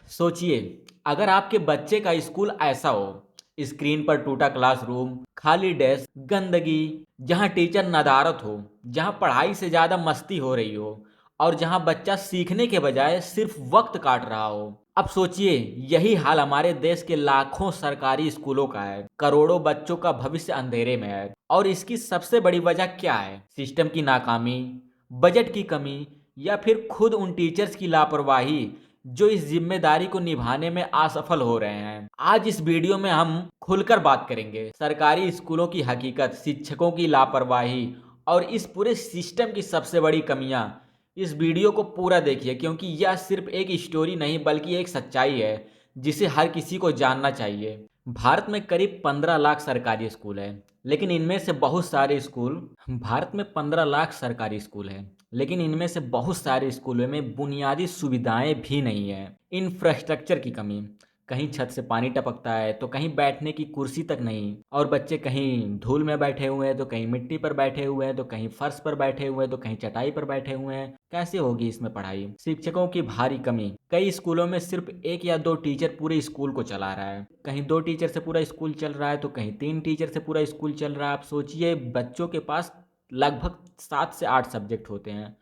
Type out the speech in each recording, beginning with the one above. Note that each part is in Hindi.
सोचिए, अगर आपके बच्चे का स्कूल ऐसा हो, स्क्रीन पर टूटा क्लासरूम, खाली डेस्क, गंदगी, जहां टीचर नदारत हो, जहां पढ़ाई से ज्यादा मस्ती हो रही हो और जहां बच्चा सीखने के बजाय सिर्फ वक्त काट रहा हो। अब सोचिए, यही हाल हमारे देश के लाखों सरकारी स्कूलों का है। करोड़ों बच्चों का भविष्य अंधेरे में है और इसकी सबसे बड़ी वजह क्या है? सिस्टम की नाकामी, बजट की कमी या फिर खुद उन टीचर्स की लापरवाही जो इस जिम्मेदारी को निभाने में असफल हो रहे हैं। आज इस वीडियो में हम खुलकर बात करेंगे सरकारी स्कूलों की हकीकत, शिक्षकों की लापरवाही और इस पूरे सिस्टम की सबसे बड़ी कमियां। इस वीडियो को पूरा देखिए क्योंकि यह सिर्फ एक स्टोरी नहीं बल्कि एक सच्चाई है जिसे हर किसी को जानना चाहिए। भारत में करीब 15 लाख सरकारी स्कूल हैं, लेकिन इनमें से बहुत सारे स्कूल भारत में 15 लाख सरकारी स्कूल हैं, लेकिन इनमें से बहुत सारे स्कूलों में बुनियादी सुविधाएं भी नहीं है। इंफ्रास्ट्रक्चर की कमी, कहीं छत से पानी टपकता है तो कहीं बैठने की कुर्सी तक नहीं, और बच्चे कहीं धूल में बैठे हुए हैं तो कहीं मिट्टी पर बैठे हुए हैं तो कहीं फर्श पर बैठे हुए हैं तो कहीं चटाई पर बैठे हुए हैं। कैसे होगी इसमें पढ़ाई? शिक्षकों की भारी कमी, कई स्कूलों में सिर्फ एक या दो टीचर पूरे स्कूल को चला रहा है। कहीं दो टीचर से पूरा स्कूल चल रहा है तो कहीं तीन टीचर से पूरा स्कूल चल रहा है। आप सोचिए, बच्चों के पास लगभग 7 से 8 सब्जेक्ट होते हैं।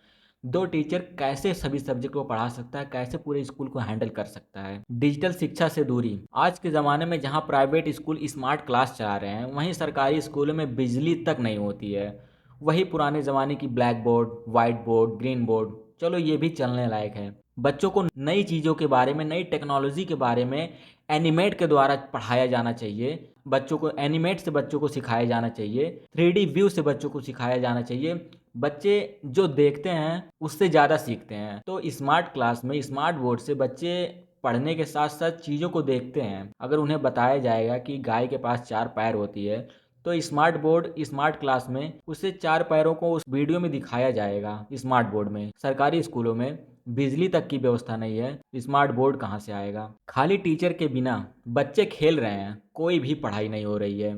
दो टीचर कैसे सभी सब्जेक्ट को पढ़ा सकता है? कैसे पूरे स्कूल को हैंडल कर सकता है? डिजिटल शिक्षा से दूरी, आज के ज़माने में जहां प्राइवेट स्कूल स्मार्ट क्लास चला रहे हैं वहीं सरकारी स्कूलों में बिजली तक नहीं होती है। वही पुराने ज़माने की black board, white board, green board, चलो ये भी चलने लायक है। बच्चों को नई चीज़ों के बारे में, नई टेक्नोलॉजी के बारे में एनिमेट के द्वारा पढ़ाया जाना चाहिए। बच्चों को एनिमेट से बच्चों को सिखाया जाना चाहिए, 3D व्यू से बच्चों को सिखाया जाना चाहिए। बच्चे जो देखते हैं उससे ज़्यादा सीखते हैं। तो स्मार्ट क्लास में स्मार्ट बोर्ड से बच्चे पढ़ने के साथ साथ चीज़ों को देखते हैं। अगर उन्हें बताया जाएगा कि गाय के पास 4 पैर होती है तो स्मार्ट बोर्ड स्मार्ट क्लास में उसे 4 पैरों को उस वीडियो में दिखाया जाएगा। स्मार्ट बोर्ड में सरकारी स्कूलों में बिजली तक की व्यवस्था नहीं है, स्मार्ट बोर्ड कहाँ से आएगा? खाली टीचर के बिना बच्चे खेल रहे हैं, कोई भी पढ़ाई नहीं हो रही है।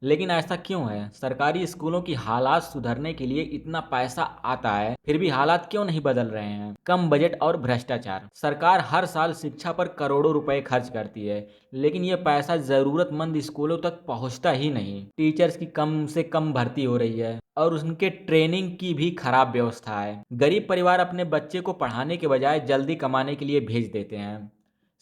लेकिन ऐसा क्यों है? सरकारी स्कूलों की हालात सुधरने के लिए इतना पैसा आता है फिर भी हालात क्यों नहीं बदल रहे हैं? कम बजट और भ्रष्टाचार, सरकार हर साल शिक्षा पर करोड़ों रुपए खर्च करती है लेकिन यह पैसा जरूरतमंद स्कूलों तक पहुंचता ही नहीं। टीचर्स की कम से कम भर्ती हो रही है और उनके ट्रेनिंग की भी खराब व्यवस्था है। गरीब परिवार अपने बच्चे को पढ़ाने के बजाय जल्दी कमाने के लिए भेज देते हैं।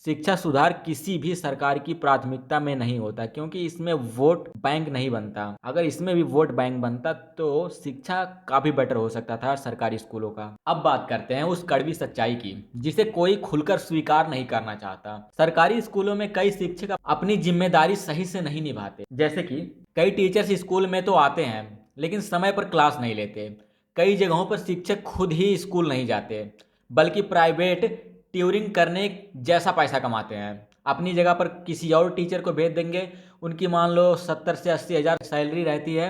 शिक्षा सुधार किसी भी सरकार की प्राथमिकता में नहीं होता क्योंकि इसमें वोट बैंक नहीं बनता। अगर इसमें भी वोट बैंक बनता तो शिक्षा काफी बेटर हो सकता था सरकारी स्कूलों का। अब बात करते हैं उस कड़वी सच्चाई की जिसे कोई खुलकर स्वीकार नहीं करना चाहता। सरकारी स्कूलों में कई शिक्षक अपनी जिम्मेदारी सही से नहीं निभाते। जैसे कि कई टीचर्स स्कूल में तो आते हैं लेकिन समय पर क्लास नहीं लेते। कई जगहों पर शिक्षक खुद ही स्कूल नहीं जाते बल्कि प्राइवेट ट्यूरिंग करने जैसा पैसा कमाते हैं। अपनी जगह पर किसी और टीचर को भेज देंगे, उनकी मान लो 70 से 80 हज़ार सैलरी रहती है।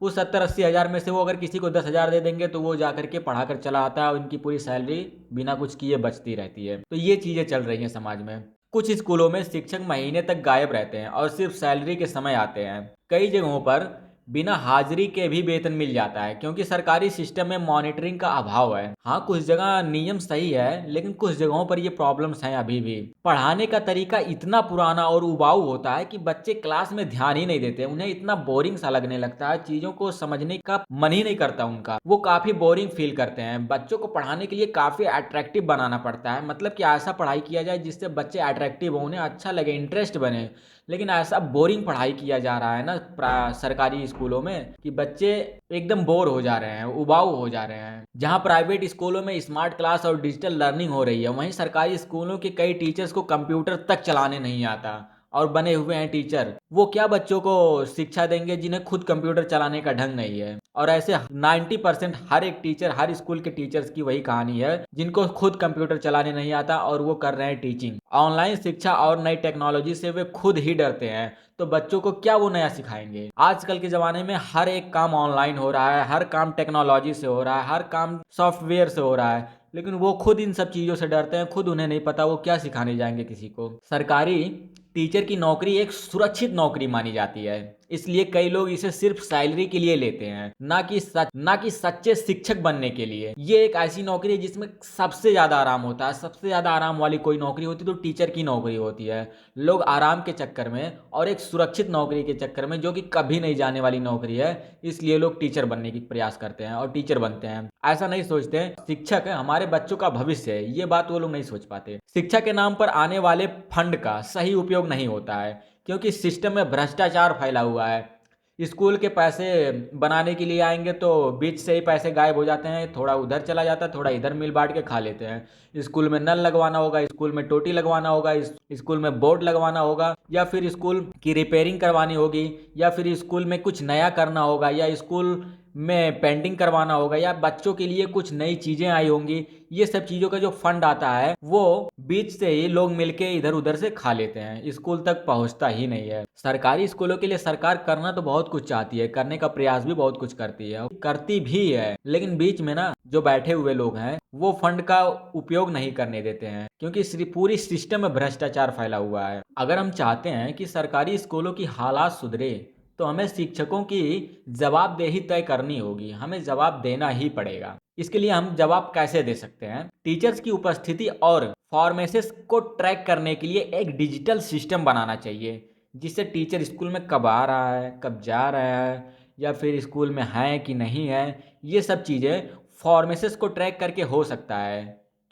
उस 70-80 हज़ार में से वो अगर किसी को 10 हज़ार दे देंगे तो वो जा करके पढ़ा कर चला आता है और उनकी पूरी सैलरी बिना कुछ किए बचती रहती है। तो ये चीज़ें चल रही हैं समाज में। कुछ स्कूलों में शिक्षक महीने तक गायब रहते हैं और सिर्फ सैलरी के समय आते हैं। कई जगहों पर बिना हाजिरी के भी वेतन मिल जाता है क्योंकि सरकारी सिस्टम में मॉनिटरिंग का अभाव है। हाँ, कुछ जगह नियम सही है लेकिन कुछ जगहों पर ये प्रॉब्लम्स हैं अभी भी। पढ़ाने का तरीका इतना पुराना और उबाऊ होता है कि बच्चे क्लास में ध्यान ही नहीं देते। उन्हें इतना बोरिंग सा लगने लगता है, चीजों को समझने का मन ही नहीं करता उनका। वो काफी बोरिंग फील करते हैं। बच्चों को पढ़ाने के लिए काफी अट्रैक्टिव बनाना पड़ता है, मतलब कि ऐसा पढ़ाई किया जाए जिससे बच्चे अट्रैक्टिव हो, उन्हें अच्छा लगे, इंटरेस्ट बने। लेकिन ऐसा बोरिंग पढ़ाई किया जा रहा है ना सरकारी स्कूलों में कि बच्चे एकदम बोर हो जा रहे हैं, उबाऊ हो जा रहे हैं। जहां प्राइवेट स्कूलों में स्मार्ट क्लास और डिजिटल लर्निंग हो रही है वहीं सरकारी स्कूलों के कई टीचर्स को कंप्यूटर तक चलाने नहीं आता और बने हुए हैं टीचर। वो क्या बच्चों को शिक्षा देंगे जिन्हें खुद कंप्यूटर चलाने का ढंग नहीं है? और ऐसे 90% हर एक टीचर, हर स्कूल के टीचर्स की वही कहानी है जिनको खुद कंप्यूटर चलाने नहीं आता और वो कर रहे हैं टीचिंग। ऑनलाइन शिक्षा और नई टेक्नोलॉजी से वे खुद ही डरते हैं तो बच्चों को क्या वो नया सिखाएंगे? आजकल के जमाने में हर एक काम ऑनलाइन हो रहा है, हर काम टेक्नोलॉजी से हो रहा है, हर काम सॉफ्टवेयर से हो रहा है, लेकिन वो खुद इन सब चीजों से डरते हैं। खुद उन्हें नहीं पता वो क्या सिखाने जाएंगे किसी को। सरकारी टीचर की नौकरी एक सुरक्षित नौकरी मानी जाती है इसलिए कई लोग इसे सिर्फ सैलरी के लिए लेते हैं, ना कि सच्चे शिक्षक बनने के लिए। ये एक ऐसी नौकरी है जिसमें सबसे ज्यादा आराम होता है। सबसे ज्यादा आराम वाली कोई नौकरी होती तो टीचर की नौकरी होती है। लोग आराम के चक्कर में और एक सुरक्षित नौकरी के चक्कर में, जो कि कभी नहीं जाने वाली नौकरी है, इसलिए लोग टीचर बनने की प्रयास करते हैं और टीचर बनते हैं। ऐसा नहीं सोचते शिक्षक हमारे बच्चों का भविष्य है, ये बात वो लोग नहीं सोच पाते। शिक्षा के नाम पर आने वाले फंड का सही उपयोग नहीं होता है, क्योंकि सिस्टम में भ्रष्टाचार फैला हुआ है। स्कूल के पैसे बनाने के लिए आएंगे तो बीच से ही पैसे गायब हो जाते हैं, थोड़ा उधर चला जाता है, थोड़ा इधर मिल बांट के खा लेते हैं। स्कूल में नल लगवाना होगा, स्कूल में टोटी लगवाना होगा, स्कूल में बोर्ड लगवाना होगा, या फिर स्कूल की रिपेयरिंग करवानी होगी, या फिर स्कूल में कुछ नया करना होगा, या स्कूल में पेंटिंग करवाना होगा, या बच्चों के लिए कुछ नई चीजें आई होंगी। ये सब चीजों का जो फंड आता है वो बीच से ही लोग मिलके इधर उधर से खा लेते हैं, स्कूल तक पहुंचता ही नहीं है। सरकारी स्कूलों के लिए सरकार करना तो बहुत कुछ चाहती है, करने का प्रयास भी बहुत कुछ करती है, करती भी है, लेकिन बीच में ना जो बैठे हुए लोग हैं वो फंड का उपयोग नहीं करने देते हैं, क्योंकि पूरी सिस्टम में भ्रष्टाचार फैला हुआ है। अगर हम चाहते हैं कि सरकारी स्कूलों की हालात सुधरे तो हमें शिक्षकों की जवाबदेही तय करनी होगी, हमें जवाब देना ही पड़ेगा। इसके लिए हम जवाब कैसे दे सकते हैं? टीचर्स की उपस्थिति और फॉर्मेसेस को ट्रैक करने के लिए एक डिजिटल सिस्टम बनाना चाहिए, जिससे टीचर स्कूल में कब आ रहा है, कब जा रहा है, या फिर स्कूल में है कि नहीं है, ये सब चीज़ें फॉर्मेसेस को ट्रैक करके हो सकता है।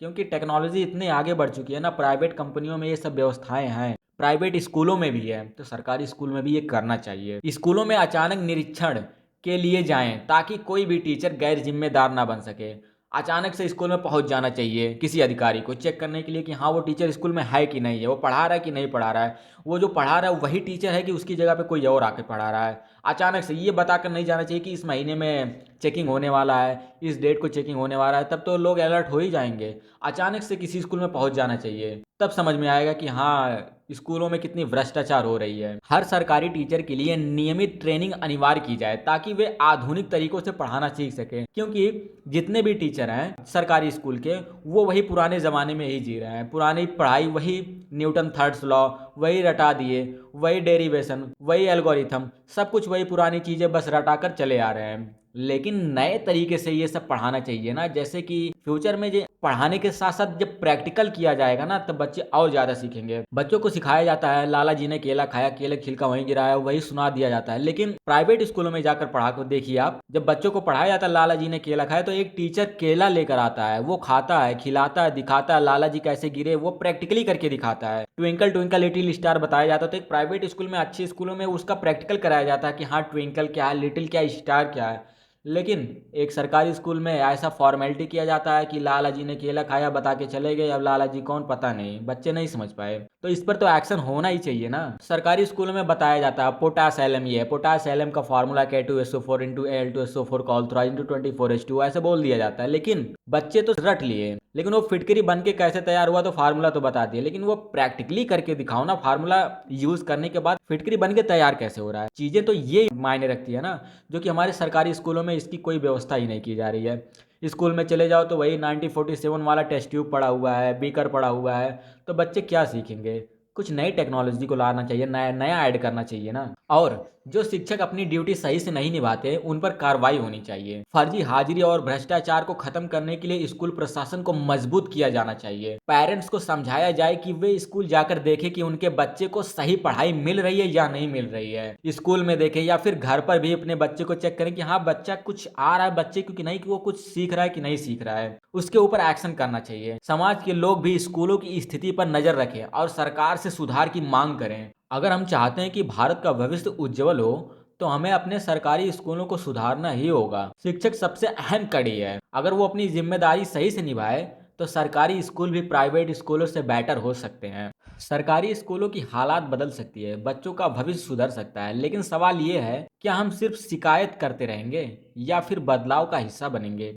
क्योंकि टेक्नोलॉजी इतनी आगे बढ़ चुकी है ना, प्राइवेट कंपनियों में ये सब व्यवस्थाएं हैं, प्राइवेट स्कूलों में भी है, तो सरकारी स्कूल में भी ये करना चाहिए। स्कूलों में अचानक निरीक्षण के लिए जाएं ताकि कोई भी टीचर गैर जिम्मेदार ना बन सके। अचानक से स्कूल में पहुंच जाना चाहिए किसी अधिकारी को चेक करने के लिए कि हाँ वो टीचर स्कूल में है कि नहीं है, वो पढ़ा रहा है कि नहीं पढ़ा रहा है, वो जो पढ़ा रहा है वही टीचर है कि उसकी जगह पे कोई और आके पढ़ा रहा है। अचानक से ये बताकर नहीं जाना चाहिए कि इस महीने में चेकिंग होने वाला है, इस डेट को चेकिंग होने वाला है, तब तो लोग अलर्ट हो ही जाएंगे। अचानक से किसी स्कूल में पहुंच जाना चाहिए, तब समझ में आएगा कि हाँ स्कूलों में कितनी भ्रष्टाचार हो रही है। हर सरकारी टीचर के लिए नियमित ट्रेनिंग अनिवार्य की जाए ताकि वे आधुनिक तरीकों से पढ़ाना सीख सके, क्योंकि जितने भी टीचर हैं सरकारी स्कूल के वो वही पुराने ज़माने में ही जी रहे हैं। पुरानी पढ़ाई वही न्यूटन थर्ड्स लॉ वही रटा दिए, वही डेरिवेशन, वही एल्गोरिथम, सब कुछ वही पुरानी चीज़ें बस रटा कर चले आ रहे हैं। लेकिन नए तरीके से ये सब पढ़ाना चाहिए ना, जैसे कि फ्यूचर में जो पढ़ाने के साथ साथ जब प्रैक्टिकल किया जाएगा ना तब बच्चे और ज़्यादा सीखेंगे। बच्चों को सिखाया जाता है लाला जी ने केला खाया, केले का छिलका वहीं गिराया, वही सुना दिया जाता है। लेकिन प्राइवेट स्कूलों में जाकर पढ़ा को देखिए आप, जब बच्चों को पढ़ाया जाता है लाला जी ने केला खाया, तो एक टीचर केला लेकर आता है, वो खाता है, खिलाता है, दिखाता है लाला जी कैसे गिरे, वो प्रैक्टिकली करके दिखाता है। ट्विंकल ट्विंकल लिटिल स्टार बताया जाता है, तो एक प्राइवेट स्कूल में, अच्छे स्कूलों में उसका प्रैक्टिकल कराया जाता है कि हाँ ट्विंकल क्या है, लिटिल क्या है, स्टार क्या है। लेकिन एक सरकारी स्कूल में ऐसा फॉर्मेलिटी किया जाता है कि लाला जी ने केला खाया बता के चले गए, अब लाला जी कौन पता नहीं, बच्चे नहीं समझ पाए। तो इस पर तो एक्शन होना ही चाहिए ना। सरकारी स्कूलों में बताया जाता है पोटास एलएम, ये है पोटास एलएम का formula K2SO4 into Al2SO4 call into 24H2, ऐसे बोल दिया जाता है। लेकिन बच्चे तो रट लिए, लेकिन वो फिटकरी बन के कैसे तैयार हुआ तो फार्मूला तो बता दिया, लेकिन वो प्रैक्टिकली करके दिखाओ ना, फार्मूला यूज करने के बाद फिटकरी बन के तैयार कैसे हो रहा है। चीजें तो ये मायने रखती है ना, जो कि हमारे सरकारी स्कूलों में इसकी कोई व्यवस्था ही नहीं की जा रही है। स्कूल में चले जाओ तो वही 1947 वाला टेस्ट ट्यूब पड़ा हुआ है, बीकर पड़ा हुआ है, तो बच्चे क्या सीखेंगे। कुछ नई टेक्नोलॉजी को लाना चाहिए, नया नया ऐड करना चाहिए ना। और जो शिक्षक अपनी ड्यूटी सही से नहीं निभाते उन पर कार्रवाई होनी चाहिए। फर्जी हाजिरी और भ्रष्टाचार को खत्म करने के लिए स्कूल प्रशासन को मजबूत किया जाना चाहिए। पेरेंट्स को समझाया जाए कि वे स्कूल जाकर देखें कि उनके बच्चे को सही पढ़ाई मिल रही है या नहीं मिल रही है। स्कूल में देखें या फिर घर पर भी अपने बच्चे को चेक करें कि हाँ बच्चा कुछ आ रहा है बच्चे को कि नहीं, कि वो कुछ सीख रहा है कि नहीं सीख रहा है, उसके ऊपर एक्शन करना चाहिए। समाज के लोग भी स्कूलों की स्थिति पर नजर रखें और सरकार से सुधार की मांग करें। अगर हम चाहते हैं कि भारत का भविष्य उज्जवल हो तो हमें अपने सरकारी स्कूलों को सुधारना ही होगा। शिक्षक सबसे अहम कड़ी है, अगर वो अपनी जिम्मेदारी सही से निभाए तो सरकारी स्कूल भी प्राइवेट स्कूलों से बेटर हो सकते हैं। सरकारी स्कूलों की हालात बदल सकती है, बच्चों का भविष्य सुधर सकता है, लेकिन सवाल ये है क्या हम सिर्फ शिकायत करते रहेंगे या फिर बदलाव का हिस्सा बनेंगे।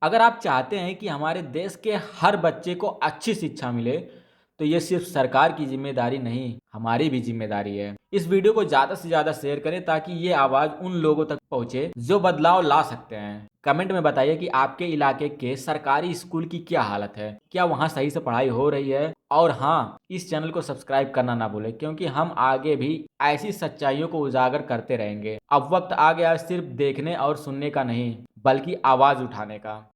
अगर आप चाहते हैं कि हमारे देश के हर बच्चे को अच्छी शिक्षा मिले तो ये सिर्फ सरकार की जिम्मेदारी नहीं, हमारी भी जिम्मेदारी है। इस वीडियो को ज़्यादा से ज़्यादा शेयर करें ताकि ये आवाज़ उन लोगों तक पहुँचे जो बदलाव ला सकते हैं। कमेंट में बताइए कि आपके इलाके के सरकारी स्कूल की क्या हालत है, क्या वहाँ सही से पढ़ाई हो रही है। और हाँ, इस चैनल को सब्सक्राइब करना ना भूलें, क्योंकि हम आगे भी ऐसी सच्चाइयों को उजागर करते रहेंगे। अब वक्त आ गया सिर्फ देखने और सुनने का नहीं, बल्कि आवाज उठाने का।